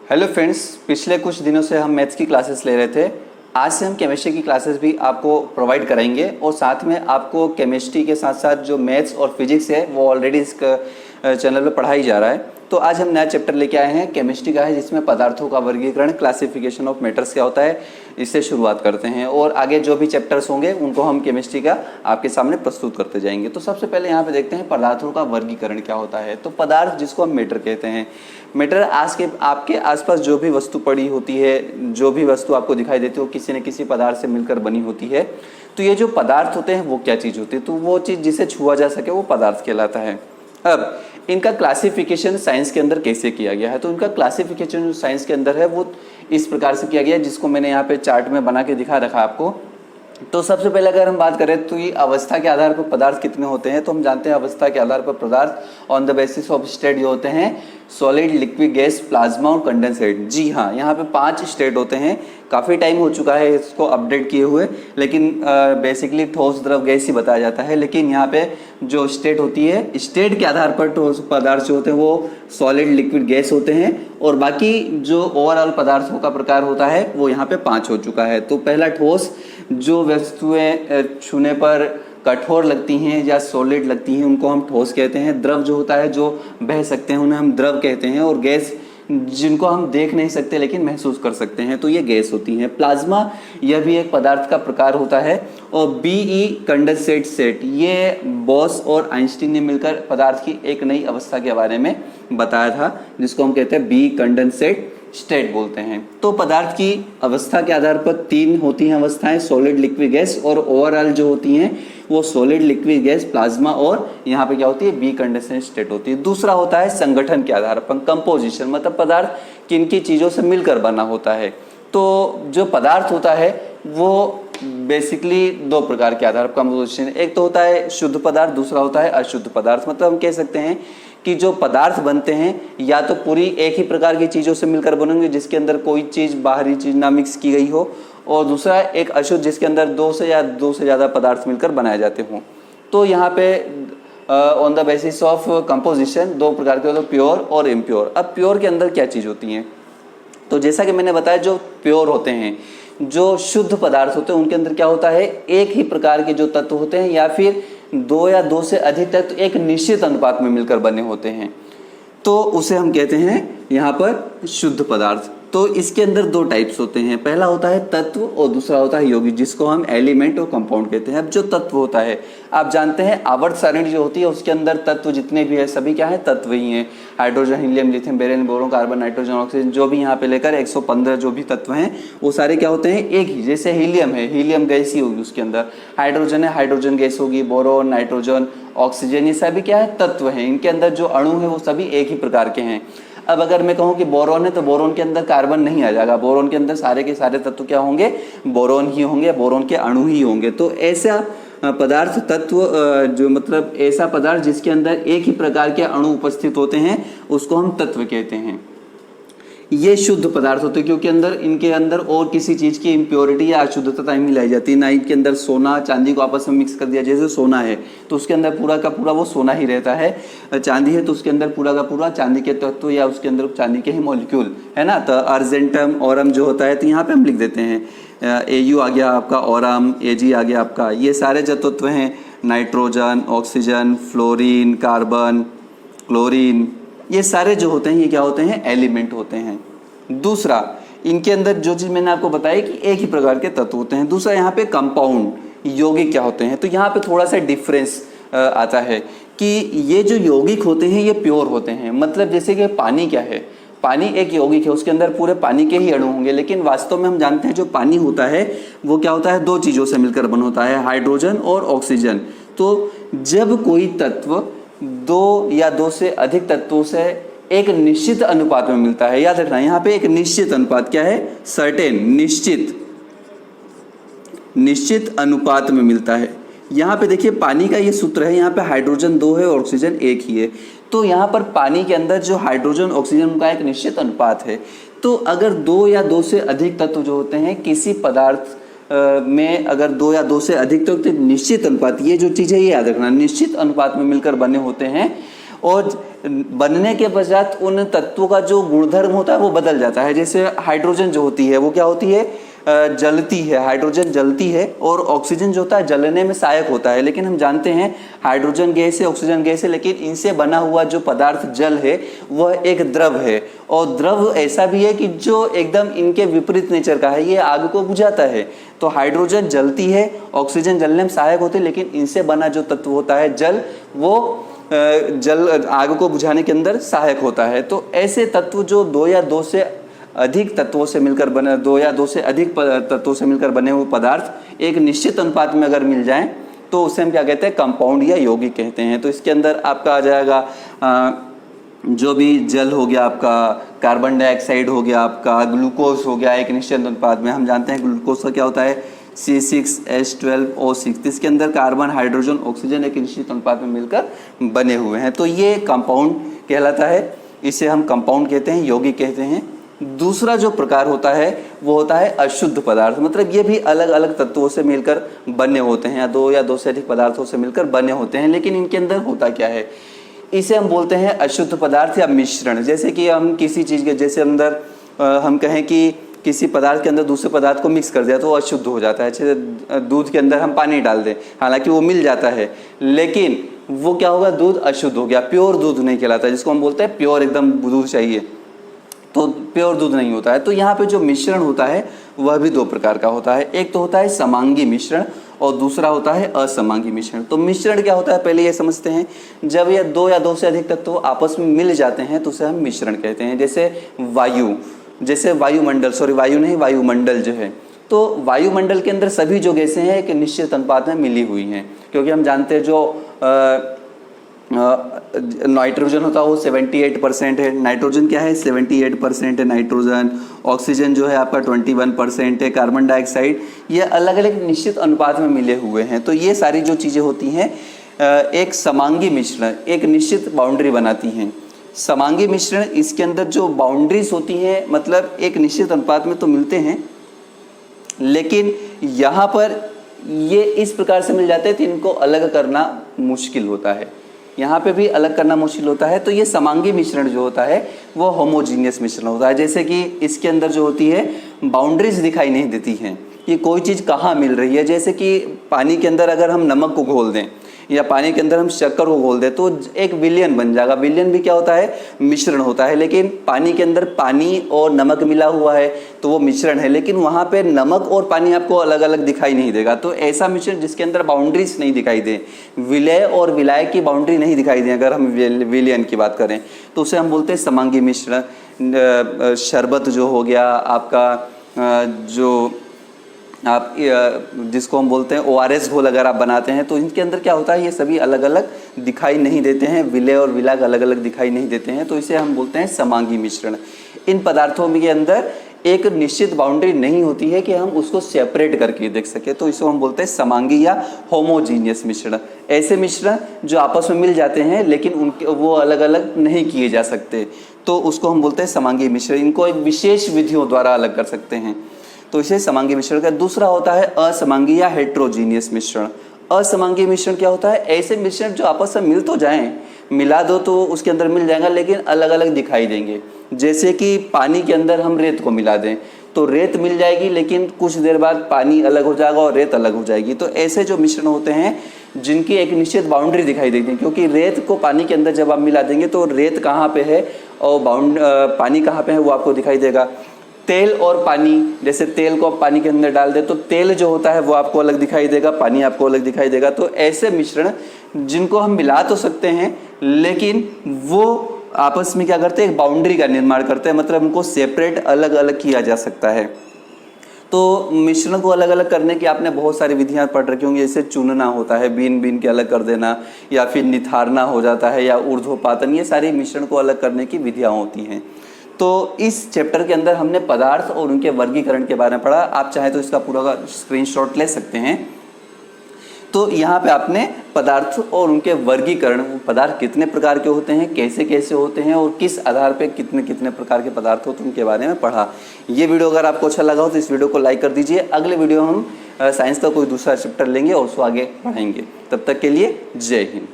Hello friends, पिछले कुछ दिनों से हम मैथ्स की क्लासेस ले रहे थे। आज से हम केमिस्ट्री की क्लासेस भी आपको प्रोवाइड कराएंगे और साथ में आपको केमिस्ट्री के साथ साथ जो मैथ्स और फिजिक्स है वो ऑलरेडी इस चैनल पे पढ़ाई जा रहा है। तो आज हम नया चैप्टर लेके आए हैं, केमिस्ट्री का है, जिसमें पदार्थों का वर्गीकरण, क्लासिफिकेशन ऑफ मैटर्स क्या होता है, इससे शुरुआत करते हैं और आगे जो भी चैप्टर्स होंगे उनको हम केमिस्ट्री का आपके सामने प्रस्तुत करते जाएंगे। तो सबसे पहले यहाँ पे देखते हैं पदार्थों का वर्गीकरण क्या होता है। तो पदार्थ जिसको हम मैटर कहते हैं, मैटर आज के आपके आसपास जो भी वस्तु पड़ी होती है, जो भी वस्तु आपको दिखाई देती है वो किसी न किसी पदार्थ से मिलकर बनी होती है। तो ये जो पदार्थ होते हैं वो क्या चीज़ होती है, तो वो चीज़ जिसे छुआ जा सके वो पदार्थ कहलाता है। अब इनका क्लासिफिकेशन साइंस के अंदर कैसे किया गया है, तो इनका क्लासिफिकेशन जो साइंस के अंदर है वो इस प्रकार से किया गया है, जिसको मैंने यहाँ पे चार्ट में बना के दिखा रखा आपको। तो सबसे पहले अगर हम बात करें तो ये अवस्था के आधार पर पदार्थ कितने होते हैं, तो हम जानते हैं अवस्था के आधार पर पदार्थ on the basis of state जो होते हैं सॉलिड, लिक्विड, गैस, प्लाज्मा और कंडेंसेट। जी हाँ, यहाँ पे 5 स्टेट होते हैं। काफ़ी टाइम हो चुका है इसको अपडेट किए हुए, लेकिन बेसिकली ठोस, द्रव, गैस ही बताया जाता है। लेकिन यहाँ पे जो स्टेट होती है, स्टेट के आधार पर ठोस पदार्थ जो होते हैं वो सॉलिड, लिक्विड, गैस होते हैं और बाकी जो ओवरऑल पदार्थों का प्रकार होता है वो यहाँ पे 5 हो चुका है। तो पहला ठोस, जो वस्तुएं छूने पर कठोर लगती हैं या सॉलिड लगती हैं उनको हम ठोस कहते हैं। द्रव जो होता है जो बह सकते हैं उन्हें हम द्रव कहते हैं और गैस जिनको हम देख नहीं सकते लेकिन महसूस कर सकते हैं तो ये गैस होती हैं। प्लाज्मा, यह भी एक पदार्थ का प्रकार होता है। और बीई कंडेंसेट सेट, ये बॉस और आइंस्टीन ने मिलकर पदार्थ की एक नई अवस्था के बारे में बताया था, जिसको हम कहते हैं बी कंडेंसेट स्टेट बोलते हैं। तो पदार्थ की अवस्था के आधार पर 3 होती हैं अवस्थाएं, सॉलिड, लिक्विड, गैस, और ओवरऑल जो होती हैं वो सॉलिड, लिक्विड, गैस, प्लाज्मा और यहाँ पे क्या होती है, बी कंडेंसेट स्टेट होती है। दूसरा होता है संगठन के आधार पर कंपोजिशन, मतलब पदार्थ किन की चीज़ों से मिलकर बना होता है। तो जो पदार्थ होता है वो बेसिकली 2 प्रकार के आधार पर कंपोजिशन, एक तो होता है शुद्ध पदार्थ, दूसरा होता है अशुद्ध पदार्थ। मतलब हम कह सकते हैं कि जो पदार्थ बनते हैं या तो पूरी एक ही प्रकार की चीज़ों से मिलकर बनेंगे जिसके अंदर कोई चीज़, बाहरी चीज़ ना मिक्स की गई हो, और दूसरा एक अशुद्ध जिसके अंदर 2 से ज़्यादा पदार्थ मिलकर बनाए जाते हों। तो यहाँ पे on the basis of composition 2 प्रकार के होते हैं, प्योर और इम्प्योर। अब प्योर के अंदर क्या चीज़ होती हैं, तो जैसा कि मैंने बताया जो प्योर होते हैं, जो शुद्ध पदार्थ होते हैं उनके अंदर क्या होता है, एक ही प्रकार के जो तत्व होते हैं या फिर 2 या 2 से अधिक तत्व एक निश्चित अनुपात में मिलकर बने होते हैं, तो उसे हम कहते हैं यहाँ पर शुद्ध पदार्थ। तो इसके अंदर 2 टाइप्स होते हैं, पहला होता है तत्व और दूसरा होता है यौगिक, जिसको हम एलिमेंट और कंपाउंड कहते हैं। अब जो तत्व होता है, आप जानते हैं आवर्त सारणी जो होती है उसके अंदर तत्व जितने भी है सभी क्या है, तत्व ही हैं। Hydrogen, helium, lithium, beryllium, boron, carbon, nitrogen, oxygen, जो भी यहाँ पे लेकर 115 जो भी तत्व हैं वो सारे क्या होते हैं, एक ही। जैसे हीलियम है, हीलियम गैस ही होगी उसके अंदर, हाइड्रोजन है, हाइड्रोजन गैस होगी, बोरोन, नाइट्रोजन, ऑक्सीजन, ये सभी क्या है, तत्व हैं। इनके अंदर जो अणु है वो सभी एक ही प्रकार के हैं। अब अगर मैं कहूँ कि बोरोन है तो बोरोन के अंदर कार्बन नहीं आ जाएगा, बोरोन के अंदर सारे के सारे तत्व क्या होंगे, बोरोन ही होंगे, बोरोन के अणु ही होंगे। तो ऐसा पदार्थ, तत्व जो मतलब ऐसा पदार्थ जिसके अंदर एक ही प्रकार के अणु उपस्थित होते हैं उसको हम तत्व कहते हैं। ये शुद्ध पदार्थ होते हैं क्योंकि इनके अंदर और किसी चीज़ की इम्प्योरिटी या अशुद्धता नहीं मिलाई जाती। ना इनके अंदर सोना चांदी को आपस में मिक्स कर दिया, जैसे सोना है तो उसके अंदर पूरा का पूरा वो सोना ही रहता है, चांदी है तो उसके अंदर पूरा का पूरा चांदी के तत्व या उसके अंदर चांदी के ही मॉलिक्यूल है ना। तो अर्जेंटम, ऑरम जो होता है तो यहाँ पे हम लिख देते हैं Au आ गया आपका, ऑरम, Ag आ गया आपका, ये सारे जो तत्व हैं nitrogen, oxygen, fluorine, carbon, chlorine, ये सारे जो होते हैं ये क्या होते हैं, एलिमेंट होते हैं। दूसरा, इनके अंदर जो चीज़ मैंने आपको बताई कि एक ही प्रकार के तत्व होते हैं। दूसरा यहाँ पे कंपाउंड, यौगिक क्या होते हैं, तो यहाँ पे थोड़ा सा डिफरेंस आता है कि ये जो यौगिक होते हैं ये प्योर होते हैं। मतलब जैसे कि पानी क्या है, पानी एक यौगिक है, उसके अंदर पूरे पानी के ही अणु होंगे, लेकिन वास्तव में हम जानते हैं जो पानी होता है वो क्या होता है, 2 चीज़ों से मिलकर बना होता है, हाइड्रोजन और ऑक्सीजन। तो जब कोई तत्व 2 या 2 से अधिक तत्वों से एक निश्चित अनुपात में मिलता है, याद रखना यहाँ पे एक निश्चित अनुपात क्या है, सर्टेन, निश्चित अनुपात में मिलता है। यहाँ पे देखिए पानी का ये सूत्र है, यहाँ पे हाइड्रोजन 2 है और ऑक्सीजन 1 ही है। तो यहाँ पर पानी के अंदर जो हाइड्रोजन ऑक्सीजन का एक निश्चित अनुपात है। तो अगर 2 या 2 से अधिक तत्व जो होते हैं किसी पदार्थ में, अगर 2 या 2 से अधिक तो निश्चित अनुपात, ये जो चीज़ है ये याद रखना, निश्चित अनुपात में मिलकर बने होते हैं और बनने के पश्चात उन तत्वों का जो गुणधर्म होता है वो बदल जाता है। जैसे हाइड्रोजन जो होती है वो क्या होती है, जलती है, हाइड्रोजन जलती है, और ऑक्सीजन जो होता है जलने में सहायक होता है। लेकिन हम जानते हैं हाइड्रोजन गैस है, ऑक्सीजन गैस है, लेकिन इनसे बना हुआ जो पदार्थ जल है वह एक द्रव है, और द्रव ऐसा भी है कि जो एकदम इनके विपरीत नेचर का है, ये आग को बुझाता है। तो हाइड्रोजन जलती है, ऑक्सीजन जलने में सहायक होती है, लेकिन इनसे बना जो तत्व होता है जल, वो जल आग को बुझाने के अंदर सहायक होता है। तो ऐसे तत्व जो दो या दो से अधिक तत्वों से मिलकर बने, दो या दो से अधिक तत्वों से मिलकर बने हुए पदार्थ एक निश्चित अनुपात में अगर मिल जाएं तो उसे हम क्या कहते हैं, कंपाउंड या यौगिक कहते हैं। तो इसके अंदर आपका आ जाएगा जो भी जल हो गया आपका, कार्बन डाइऑक्साइड हो गया आपका, ग्लूकोज हो गया एक निश्चित अनुपात में। हम जानते हैं ग्लूकोज का क्या होता है, C6H12O6। इसके अंदर कार्बन, हाइड्रोजन, ऑक्सीजन एक निश्चित अनुपात में मिलकर बने हुए हैं। तो ये कंपाउंड कहलाता है, इसे हम कंपाउंड कहते हैं, यौगिक कहते हैं। दूसरा जो प्रकार होता है वो होता है अशुद्ध पदार्थ, मतलब ये भी अलग अलग तत्वों से मिलकर बने होते हैं, या दो से अधिक पदार्थों से मिलकर बने होते हैं, लेकिन इनके अंदर होता क्या है, इसे हम बोलते हैं अशुद्ध पदार्थ या मिश्रण। जैसे कि हम किसी चीज़ के, जैसे अंदर हम कहें कि किसी पदार्थ के अंदर दूसरे पदार्थ को मिक्स कर दिया तो वो अशुद्ध हो जाता है। जैसे दूध के अंदर हम पानी डाल दें, हालांकि वो मिल जाता है, लेकिन वो क्या होगा, दूध अशुद्ध हो गया, प्योर दूध नहीं कहलाता, जिसको हम बोलते हैं प्योर एकदम दूध चाहिए, तो प्योर दूध नहीं होता है। तो यहाँ पे जो मिश्रण होता है वह भी दो प्रकार का होता है, एक तो होता है समांगी मिश्रण और दूसरा होता है असमांगी मिश्रण। तो मिश्रण क्या होता है पहले ये समझते हैं। जब ये दो या दो से अधिक तत्व आपस में मिल जाते हैं तो उसे हम मिश्रण कहते हैं। जैसे वायुमंडल, वायुमंडल जो है, तो वायुमंडल के अंदर सभी जो गैसें हैं एक निश्चित अनुपात में मिली हुई हैं, क्योंकि हम जानते हैं जो नाइट्रोजन होता है वो 78% है, नाइट्रोजन क्या है 78% है नाइट्रोजन, ऑक्सीजन जो है आपका 21% है, कार्बन डाइऑक्साइड, ये अलग अलग निश्चित अनुपात में मिले हुए हैं। तो ये सारी जो चीज़ें होती हैं एक समांगी मिश्रण एक निश्चित बाउंड्री बनाती हैं। समांगी मिश्रण, इसके अंदर जो बाउंड्रीज होती हैं, मतलब एक निश्चित अनुपात में तो मिलते हैं, लेकिन यहाँ पर ये इस प्रकार से मिल जाते हैं तो इनको अलग करना मुश्किल होता है, यहाँ पे भी अलग करना मुश्किल होता है। तो ये समांगी मिश्रण जो होता है वो होमोजीनियस मिश्रण होता है। जैसे कि इसके अंदर जो होती है बाउंड्रीज दिखाई नहीं देती हैं कि कोई चीज़ कहाँ मिल रही है। जैसे कि पानी के अंदर अगर हम नमक को घोल दें या पानी के अंदर हम शक्कर को घोल दें तो एक विलयन बन जाएगा। विलयन भी क्या होता है, मिश्रण होता है, लेकिन पानी के अंदर पानी और नमक मिला हुआ है तो वो मिश्रण है, लेकिन वहाँ पे नमक और पानी आपको अलग अलग दिखाई नहीं देगा। तो ऐसा मिश्रण जिसके अंदर बाउंड्रीज नहीं दिखाई दे, विलय और विलाय की बाउंड्री नहीं दिखाई दे, अगर हम विलयन की बात करें तो उसे हम बोलते हैं समांगी मिश्रण। शरबत जो हो गया आपका, जो आप जिसको हम बोलते हैं ORS घोल अगर आप बनाते हैं तो इनके अंदर क्या होता है, ये सभी अलग अलग दिखाई नहीं देते हैं, विलय और विलायक अलग अलग दिखाई नहीं देते हैं, तो इसे हम बोलते हैं समांगी मिश्रण। इन पदार्थों के अंदर एक निश्चित बाउंड्री नहीं होती है कि हम उसको सेपरेट करके देख सके, तो इसको हम बोलते हैं समांगी या होमोजीनियस मिश्रण। ऐसे मिश्रण जो आपस में मिल जाते हैं लेकिन उनके वो अलग अलग नहीं किए जा सकते, तो उसको हम बोलते हैं समांगी मिश्रण। इनको एक विशेष विधियों द्वारा अलग कर सकते हैं, तो इसे समांगी मिश्रण का। दूसरा होता है असमांगी या हेट्रोजीनियस मिश्रण। असमांगी मिश्रण क्या होता है, ऐसे मिश्रण जो आपस में मिल तो जाएं, मिला दो तो उसके अंदर मिल जाएगा लेकिन अलग अलग दिखाई देंगे। जैसे कि पानी के अंदर हम रेत को मिला दें तो रेत मिल जाएगी लेकिन कुछ देर बाद पानी अलग हो जाएगा और रेत अलग हो जाएगी। तो ऐसे जो मिश्रण होते हैं जिनकी एक निश्चित बाउंड्री दिखाई देती है, क्योंकि रेत को पानी के अंदर जब आप मिला देंगे तो रेत कहाँ पे है और पानी कहाँ पे है वो आपको दिखाई देगा। तेल और पानी, जैसे तेल को आप पानी के अंदर डाल दे तो तेल जो होता है वो आपको अलग दिखाई देगा, पानी आपको अलग दिखाई देगा। तो ऐसे मिश्रण जिनको हम मिला तो सकते हैं लेकिन वो आपस में क्या करते हैं, एक बाउंड्री का निर्माण करते हैं, मतलब उनको सेपरेट अलग अलग किया जा सकता है। तो मिश्रण को अलग अलग करने की आपने बहुत सारी विधियां पढ़ रखी होंगी, जैसे चुनना होता है, बीन बीन के अलग कर देना, या फिर निथारना हो जाता है, या ऊर्ध्वपातन, ये सारी मिश्रण को अलग करने की विधियां होती हैं। तो इस चैप्टर के अंदर हमने पदार्थ और उनके वर्गीकरण के बारे में पढ़ा। आप चाहे तो इसका पूरा स्क्रीनशॉट ले सकते हैं। तो यहाँ पे आपने पदार्थ और उनके वर्गीकरण, पदार्थ कितने प्रकार के होते हैं, कैसे कैसे होते हैं और किस आधार पे कितने कितने प्रकार के पदार्थ होते हैं उनके बारे में पढ़ा। ये वीडियो अगर आपको अच्छा लगा हो तो इस वीडियो को लाइक कर दीजिए। अगले वीडियो हम साइंस का कोई दूसरा चैप्टर लेंगे और उसको आगे पढ़ाएंगे। तब तक के लिए जय हिंद।